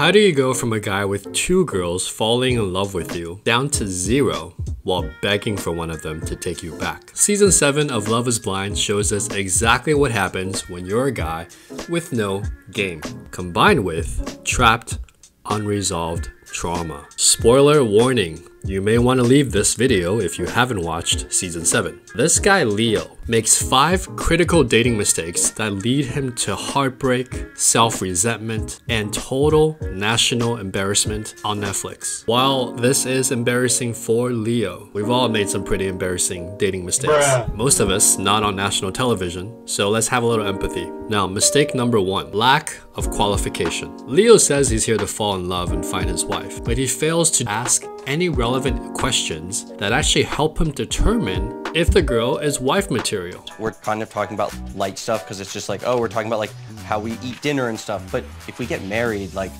How do you go from a guy with 2 girls falling in love with you down to 0 while begging for one of them to take you back? Season 7 of Love is Blind shows us exactly what happens when you're a guy with no game, combined with trapped, unresolved trauma. Spoiler warning, you may want to leave this video if you haven't watched Season 7. This guy Leo makes 5 critical dating mistakes that lead him to heartbreak, self-resentment, and total national embarrassment on Netflix. While this is embarrassing for Leo, we've all made some pretty embarrassing dating mistakes. Most of us not on national television, so let's have a little empathy. Now, mistake number 1, lack of qualification. Leo says he's here to fall in love and find his wife, but he fails to ask any relevant questions that actually help him determine if the girl is wife material. We're kind of talking about light stuff because it's just like, oh, we're talking about like how we eat dinner and stuff. But if we get married, like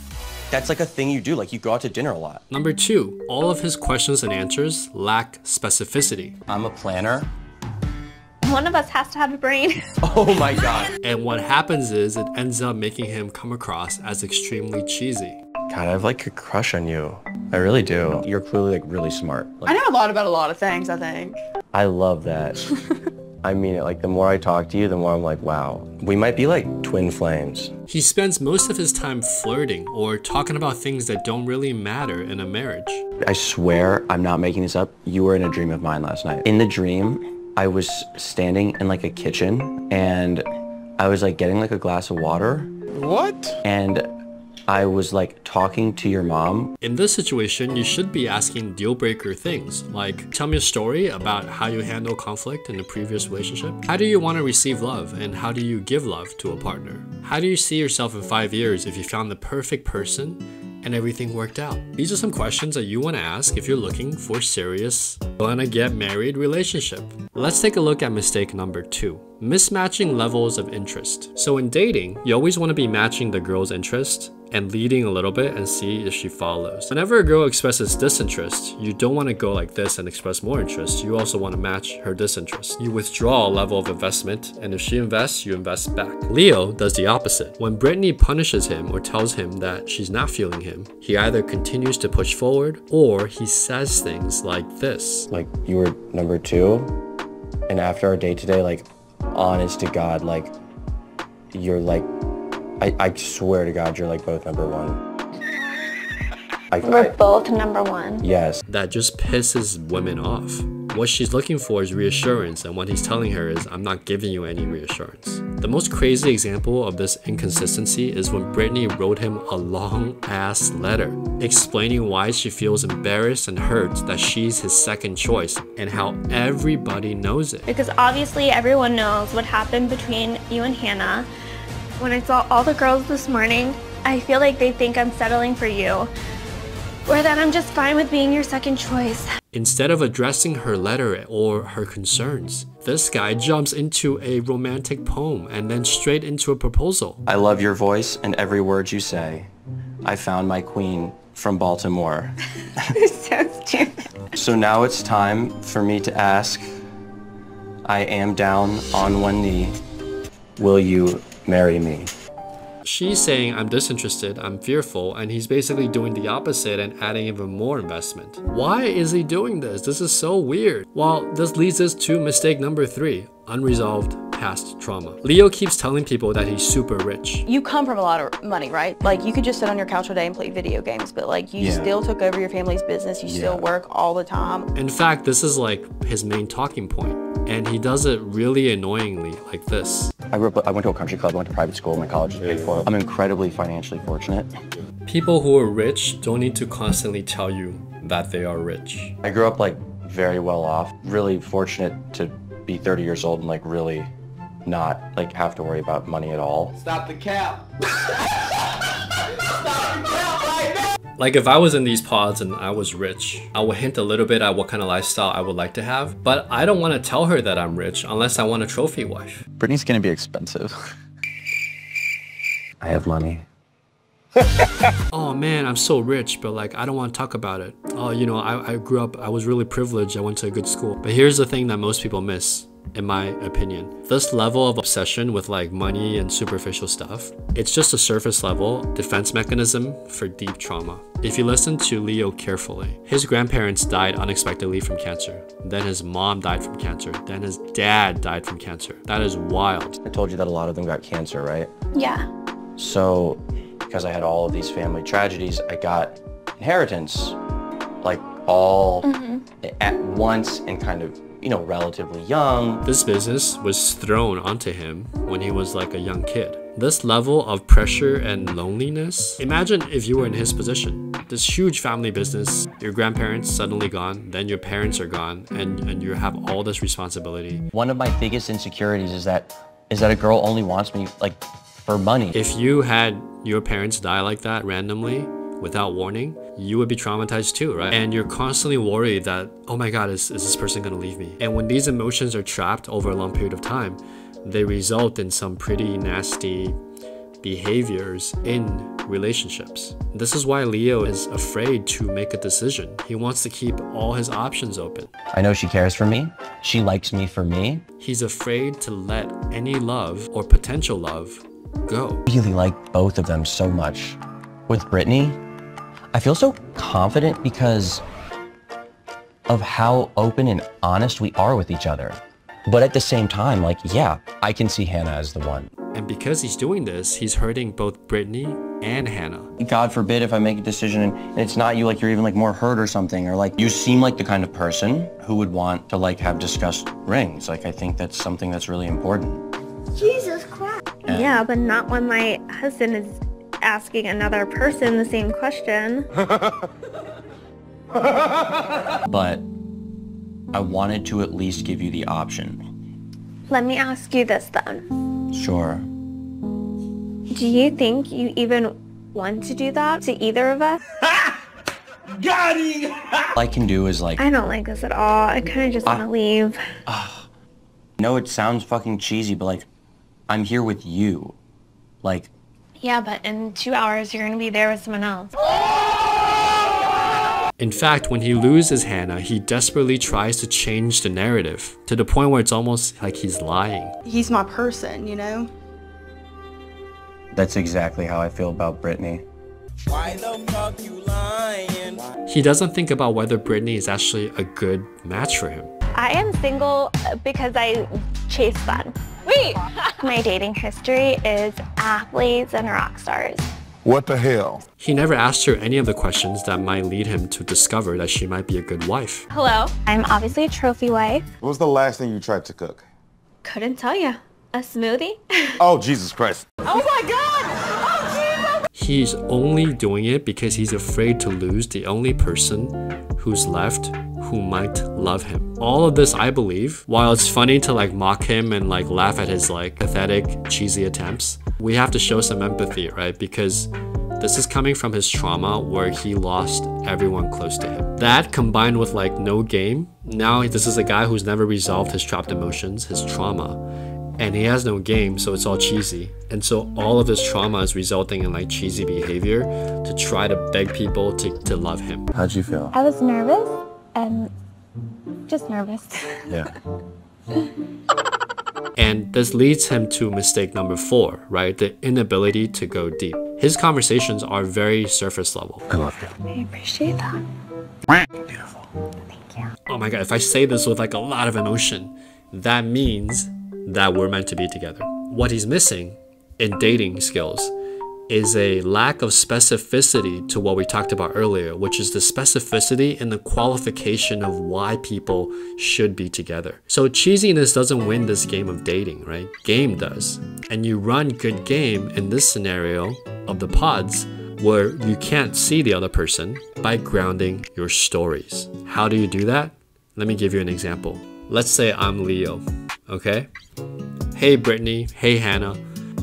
that's like a thing you do. Like you go out to dinner a lot. Number 2, all of his questions and answers lack specificity. I'm a planner. One of us has to have a brain. Oh my God. And what happens is it ends up making him come across as extremely cheesy. God, I have like a crush on you. I really do. You're clearly like really smart. Like, I know a lot about a lot of things, I think. I love that. I mean it, like the more I talk to you, the more I'm like, wow, we might be like twin flames. He spends most of his time flirting or talking about things that don't really matter in a marriage. I swear, I'm not making this up. You were in a dream of mine last night. In the dream, I was standing in like a kitchen and I was like getting like a glass of water. What? And I was like talking to your mom. In this situation, you should be asking deal breaker things like, tell me a story about how you handle conflict in a previous relationship. How do you want to receive love and how do you give love to a partner? How do you see yourself in 5 years if you found the perfect person and everything worked out? These are some questions that you want to ask if you're looking for serious, wanna get married relationship. Let's take a look at mistake number 2. Mismatching levels of interest. So in dating, you always want to be matching the girl's interest and leading a little bit and see if she follows. Whenever a girl expresses disinterest, you don't want to go like this and express more interest. You also want to match her disinterest. You withdraw a level of investment, and if she invests, you invest back. Leo does the opposite. When Brittany punishes him or tells him that she's not feeling him, he either continues to push forward or he says things like this. Like, you were number 2, and after our date today, like, honest to God, like, you're like, I swear to God, you're like both number 1. We're both number 1. Yes. That just pisses women off. What she's looking for is reassurance, and what he's telling her is, I'm not giving you any reassurance. The most crazy example of this inconsistency is when Brittany wrote him a long-ass letter explaining why she feels embarrassed and hurt that she's his second choice and how everybody knows it. Because obviously everyone knows what happened between you and Hannah. When I saw all the girls this morning, I feel like they think I'm settling for you, or that I'm just fine with being your second choice. Instead of addressing her letter or her concerns, this guy jumps into a romantic poem and then straight into a proposal. I love your voice and every word you say. I found my queen from Baltimore. So stupid. So now it's time for me to ask, I am down on one knee. Will you marry me? She's saying, I'm disinterested, I'm fearful, and he's basically doing the opposite and adding even more investment. Why is he doing this? This is so weird. Well, this leads us to mistake number 3, unresolved past trauma. Leo keeps telling people that he's super rich. You come from a lot of money, right? Like you could just sit on your couch all day and play video games, but like you still took over your family's business. You still work all the time. In fact, this is like his main talking point, and he does it really annoyingly like this. I went to a country club, I went to private school, my college was paid for. I'm incredibly financially fortunate. People who are rich don't need to constantly tell you that they are rich. I grew up like very well off, really fortunate to be 30 years old and like really not like have to worry about money at all. Stop the cap. Like if I was in these pods and I was rich, I would hint a little bit at what kind of lifestyle I would like to have, but I don't want to tell her that I'm rich unless I want a trophy wife. Brittany's gonna be expensive. I have money. Oh man, I'm so rich, but like I don't want to talk about it. Oh, you know, I grew up, I was really privileged, I went to a good school. But here's the thing that most people miss. in my opinion. This level of obsession with like money and superficial stuff, it's just a surface level defense mechanism for deep trauma. If you listen to Leo carefully, his grandparents died unexpectedly from cancer. Then his mom died from cancer. Then his dad died from cancer. That is wild. I told you that a lot of them got cancer, right? Yeah. So, because I had all of these family tragedies, I got inheritance, like all at once and kind of, you know, relatively young. This business was thrown onto him when he was like a young kid. This level of pressure and loneliness, imagine if you were in his position. This huge family business, your grandparents suddenly gone, then your parents are gone, and you have all this responsibility. One of my biggest insecurities is that a girl only wants me like for money. If you had your parents die like that randomly, without warning, you would be traumatized too, right? And you're constantly worried that, oh my God, is this person gonna leave me? And when these emotions are trapped over a long period of time, they result in some pretty nasty behaviors in relationships. This is why Leo is afraid to make a decision. He wants to keep all his options open. I know she cares for me. She likes me for me. He's afraid to let any love or potential love go. I really like both of them so much. With Brittany, I feel so confident because of how open and honest we are with each other. But at the same time, like, yeah, I can see Hannah as the one. And because he's doing this, he's hurting both Brittany and Hannah. God forbid if I make a decision and it's not you, like you're even like more hurt or something, or like you seem like the kind of person who would want to like have discussed rings. Like I think that's something that's really important. Jesus Christ. Yeah, but not when my husband is asking another person the same question. But I wanted to at least give you the option. Let me ask you this then. Sure. Do you think you even want to do that to either of us? Got him! All I can do is like... I don't like this at all. I kind of just want to leave. I know it sounds fucking cheesy, but like, I'm here with you. Like... Yeah, but in 2 hours, you're going to be there with someone else. In fact, when he loses Hannah, he desperately tries to change the narrative to the point where it's almost like he's lying. He's my person, you know? That's exactly how I feel about Brittany. Why the fuck you lying? He doesn't think about whether Brittany is actually a good match for him. I am single because I chase fun. Wait! My dating history is athletes and rock stars. What the hell? He never asked her any of the questions that might lead him to discover that she might be a good wife. Hello? I'm obviously a trophy wife. What was the last thing you tried to cook? Couldn't tell you. A smoothie? Oh, Jesus Christ. Oh my God! Oh, Jesus! He's only doing it because he's afraid to lose the only person who's left who might love him. All of this, I believe, while it's funny to like mock him and like laugh at his like pathetic, cheesy attempts, we have to show some empathy, right? Because this is coming from his trauma where he lost everyone close to him. That combined with like no game, now this is a guy who's never resolved his trapped emotions, his trauma, and he has no game, so it's all cheesy. And so all of this trauma is resulting in like cheesy behavior to try to beg people to love him. How'd you feel? I was nervous and just nervous. Yeah. And this leads him to mistake number 4, right? The inability to go deep. His conversations are very surface level. I love you. I appreciate that. Beautiful. Thank you. Oh my God, if I say this with like a lot of emotion, that means that we're meant to be together. What he's missing in dating skills is a lack of specificity to what we talked about earlier, which is the specificity in the qualification of why people should be together. So cheesiness doesn't win this game of dating, right? Game does. And you run good game in this scenario of the pods where you can't see the other person by grounding your stories. How do you do that? Let me give you an example. Let's say I'm Leo, okay? Hey Brittany, hey Hannah.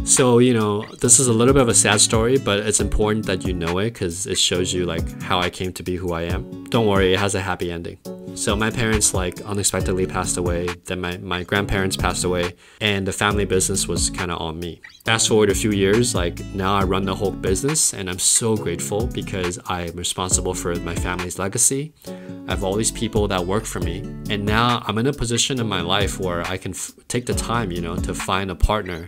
So, you know, this is a little bit of a sad story, but it's important that you know it because it shows you like how I came to be who I am. Don't worry, it has a happy ending. So my parents like unexpectedly passed away, then my grandparents passed away, and the family business was kind of on me. Fast forward a few years, like now I run the whole business, and I'm so grateful because I'm responsible for my family's legacy. I have all these people that work for me, and now I'm in a position in my life where I can take the time, you know, to find a partner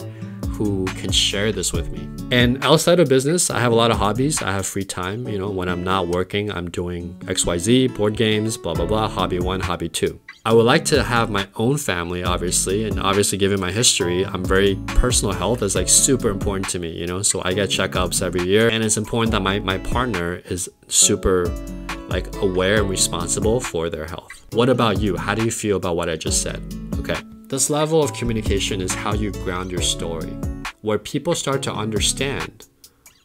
who can share this with me. And outside of business, I have a lot of hobbies. I have free time, you know, when I'm not working, I'm doing XYZ, board games, blah, blah, blah, hobby 1, hobby 2. I would like to have my own family, obviously, and obviously given my history, I'm very, personal health is like super important to me, you know, so I get checkups every year, and it's important that my partner is super like aware and responsible for their health. What about you? How do you feel about what I just said? Okay. This level of communication is how you ground your story, where people start to understand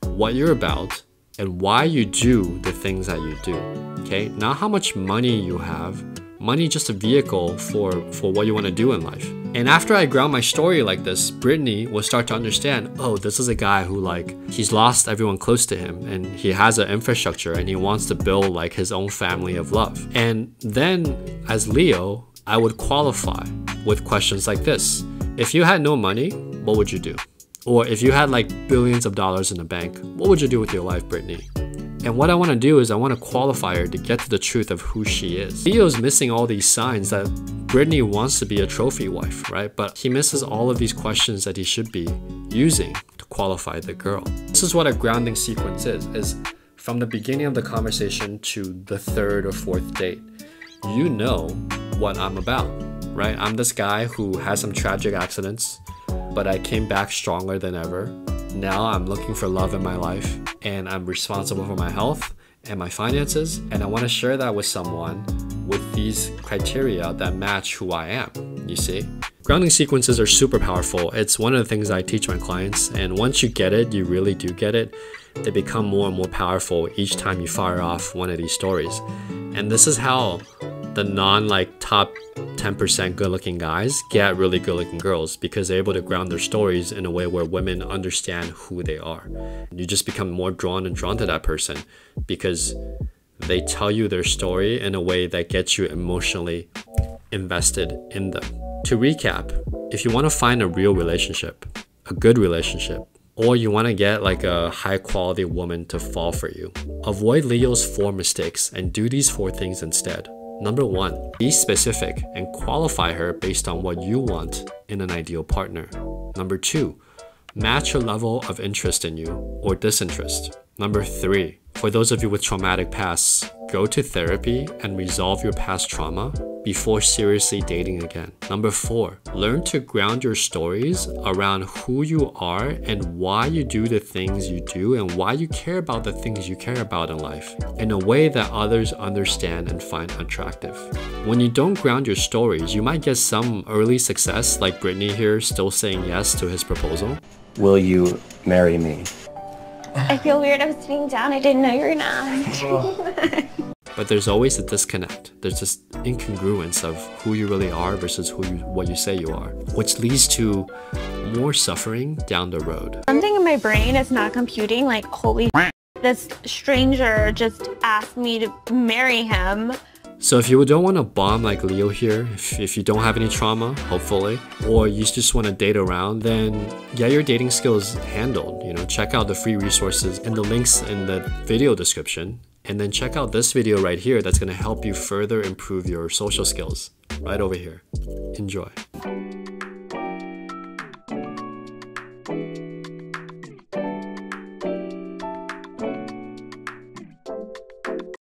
what you're about and why you do the things that you do, okay? Not how much money you have. Money just a vehicle for what you want to do in life. And after I ground my story like this, Brittany will start to understand, oh, this is a guy who like, he's lost everyone close to him and he has an infrastructure and he wants to build like his own family of love. And then as Leo, I would qualify with questions like this. If you had no money, what would you do? Or if you had like billions of dollars in the bank, what would you do with your life, Brittany? And what I want to do is I want to qualify her to get to the truth of who she is. Leo's missing all these signs that Brittany wants to be a trophy wife, right? But he misses all of these questions that he should be using to qualify the girl. This is what a grounding sequence is from the beginning of the conversation to the 3rd or 4th date. You know what I'm about, right? I'm this guy who has some tragic accidents, but I came back stronger than ever. Now I'm looking for love in my life, and I'm responsible for my health and my finances, and I want to share that with someone with these criteria that match who I am, you see? Grounding sequences are super powerful. It's one of the things I teach my clients, and once you get it, you really do get it. They become more and more powerful each time you fire off one of these stories. And this is how the top 10% good looking guys get really good looking girls, because they're able to ground their stories in a way where women understand who they are. You just become more drawn to that person because they tell you their story in a way that gets you emotionally invested in them. To recap, if you want to find a real relationship, a good relationship, or you want to get like a high quality woman to fall for you, avoid Leo's 4 mistakes and do these 4 things instead. Number 1, be specific and qualify her based on what you want in an ideal partner. Number 2, match her level of interest in you or disinterest. Number 3, for those of you with traumatic pasts, go to therapy and resolve your past trauma before seriously dating again. Number 4, learn to ground your stories around who you are and why you do the things you do and why you care about the things you care about in life in a way that others understand and find attractive. When you don't ground your stories, you might get some early success, like Brittany here still saying yes to his proposal. Will you marry me? I feel weird. I was sitting down. I didn't know you were gonna ask. But there's always a disconnect. There's this incongruence of who you really are versus what you say you are, which leads to more suffering down the road. Something in my brain is not computing, like, holy shit, this stranger just asked me to marry him. So if you don't want to bomb like Leo here, if you don't have any trauma, hopefully, or you just want to date around, then get your dating skills handled. You know, check out the free resources and the links in the video description. And then check out this video right here that's going to help you further improve your social skills right over here. Enjoy.